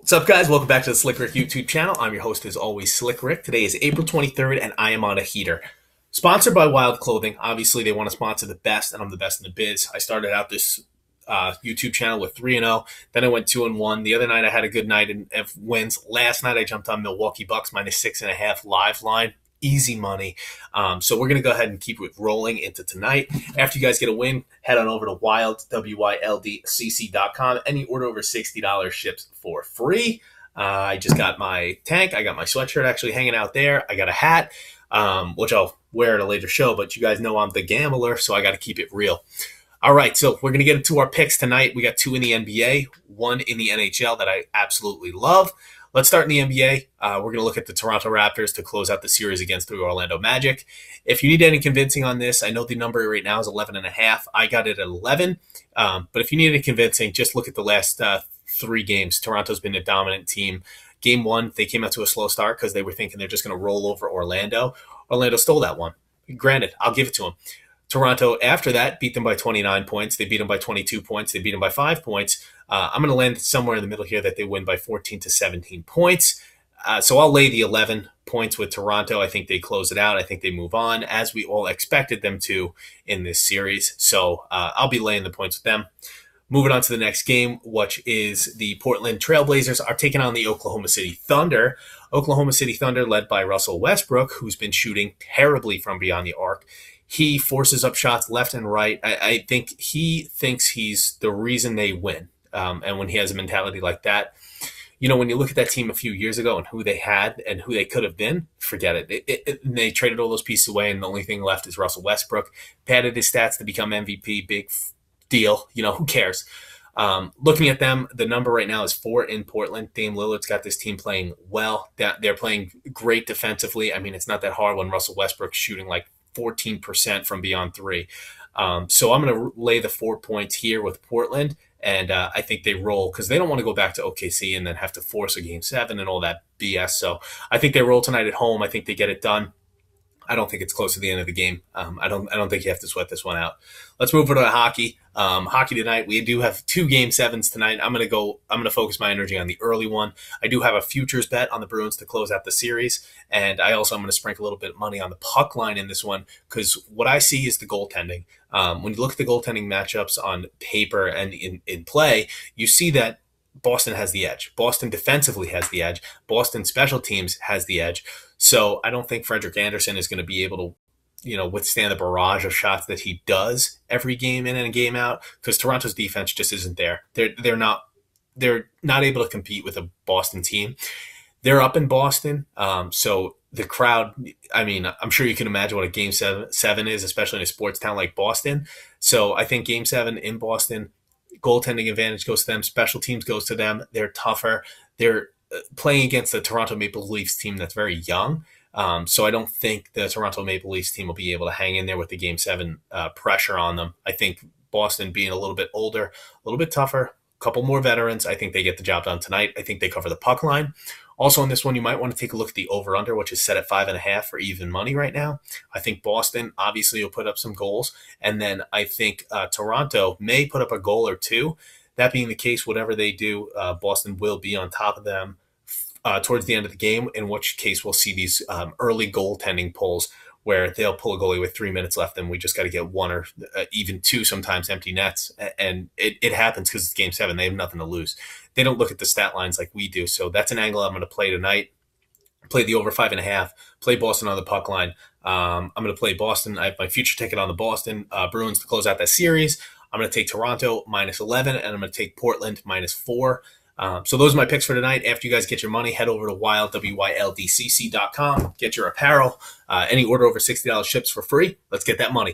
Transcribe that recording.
What's up, guys? Welcome back to the Slick Rick YouTube channel. I'm your host, as always, Slick Rick. Today is April 23rd, and I am on a heater. Sponsored by Wild Clothing. Obviously, they want to sponsor the best, and I'm the best in the biz. I started out this YouTube channel with 3-0. Then I went 2-1. The other night, I had a good night of wins. Last night, I jumped on Milwaukee Bucks -6.5 live line. Easy money. So we're going to go ahead and keep it rolling into tonight. After you guys get a win, head on over to WYLDCC.com. Any order over $60 ships for free. I just got my tank. I got my sweatshirt actually hanging out there. I got a hat, which I'll wear at a later show, but you guys know I'm the gambler, so I got to keep it real. All right, so we're going to get into our picks tonight. We got 2 in the NBA, 1 in the NHL that I absolutely love. Let's start in the NBA. We're going to look at the Toronto Raptors to close out the series against the Orlando Magic. If you need any convincing on this, I know the number right now is 11.5. I got it at 11. But if you need any convincing, just look at the last 3 games. Toronto's been a dominant team. Game 1, they came out to a slow start because they were thinking they're just going to roll over Orlando. Orlando stole that one. Granted, I'll give it to them. Toronto, after that, beat them by 29 points. They beat them by 22 points. They beat them by 5 points. I'm going to land somewhere in the middle here that they win by 14 to 17 points. So I'll lay the 11 points with Toronto. I think they close it out. I think they move on, as we all expected them to in this series. So I'll be laying the points with them. Moving on to the next game, which is the Portland Trailblazers are taking on the Oklahoma City Thunder. Oklahoma City Thunder led by Russell Westbrook, who's been shooting terribly from beyond the arc. He forces up shots left and right. I think he thinks he's the reason they win. And when he has a mentality like that, you know, when you look at that team a few years ago and who they had and who they could have been, forget it. They traded all those pieces away, and the only thing left is Russell Westbrook. Padded his stats to become MVP, big deal. You know, who cares? Looking at them, the number right now is 4 in Portland. Dame Lillard's got this team playing well. They're playing great defensively. I mean, it's not that hard when Russell Westbrook's shooting like 14% from beyond 3. So I'm going to lay the 4 points here with Portland, and I think they roll because they don't want to go back to OKC and then have to force a Game 7 and all that BS. So I think they roll tonight at home. I think they get it done. I don't think it's close to the end of the game. I don't think you have to sweat this one out. Let's move on to hockey. Hockey tonight. We do have 2 Game 7s tonight. I'm going to focus my energy on the early one. I do have a futures bet on the Bruins to close out the series, and I'm going to sprinkle a little bit of money on the puck line in this one because what I see is the goaltending. When you look at the goaltending matchups on paper and in play, you see that Boston has the edge. Boston defensively has the edge. Boston special teams has the edge. So I don't think Frederik Andersen is going to be able to, withstand the barrage of shots that he does every game in and game out because Toronto's defense just isn't there. They're not able to compete with a Boston team. They're up in Boston, so the crowd. I mean, I'm sure you can imagine what a Game 7 is, especially in a sports town like Boston. So I think Game 7 in Boston. Goaltending advantage goes to them. Special teams goes to them. They're tougher. They're playing against the Toronto Maple Leafs team that's very young. So I don't think the Toronto Maple Leafs team will be able to hang in there with the Game 7 pressure on them. I think Boston being a little bit older, a little bit tougher, a couple more veterans, I think they get the job done tonight. I think they cover the puck line. Also in this one, you might want to take a look at the over-under, which is set at 5.5 for even money right now. I think Boston obviously will put up some goals. And then I think Toronto may put up a goal or 2. That being the case, whatever they do, Boston will be on top of them towards the end of the game, in which case we'll see these early goaltending pulls where they'll pull a goalie with 3 minutes left and we just got to get 1 or even 2 sometimes empty nets. And it happens because it's Game 7. They have nothing to lose. They don't look at the stat lines like we do. So that's an angle I'm going to play tonight. Play the over 5.5. Play Boston on the puck line. I'm going to play Boston. I have my future ticket on the Boston Bruins to close out that series. I'm going to take Toronto -11, and I'm going to take Portland -4. So those are my picks for tonight. After you guys get your money, head over to WYLDCC.com. Get your apparel. Any order over $60 ships for free. Let's get that money.